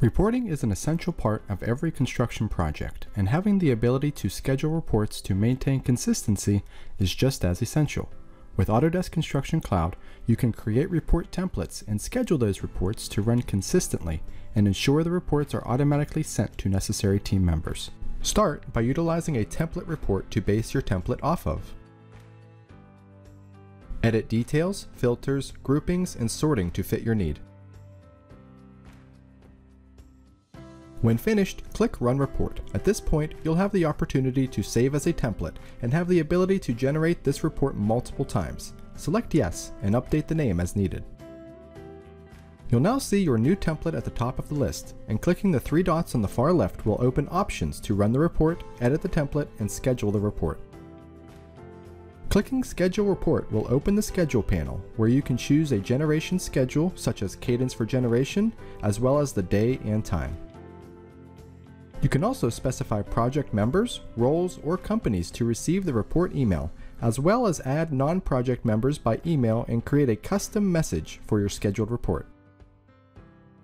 Reporting is an essential part of every construction project, and having the ability to schedule reports to maintain consistency is just as essential. With Autodesk Construction Cloud, you can create report templates and schedule those reports to run consistently and ensure the reports are automatically sent to necessary team members. Start by utilizing a template report to base your template off of. Edit details, filters, groupings, and sorting to fit your need. When finished, click Run Report. At this point, you'll have the opportunity to save as a template and have the ability to generate this report multiple times. Select Yes and update the name as needed. You'll now see your new template at the top of the list, and clicking the three dots on the far left will open options to run the report, edit the template, and schedule the report. Clicking Schedule Report will open the Schedule panel, where you can choose a generation schedule such as cadence for generation, as well as the day and time. You can also specify project members, roles, or companies to receive the report email, as well as add non-project members by email and create a custom message for your scheduled report.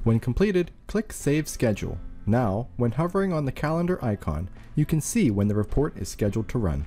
When completed, click Save Schedule. Now, when hovering on the calendar icon, you can see when the report is scheduled to run.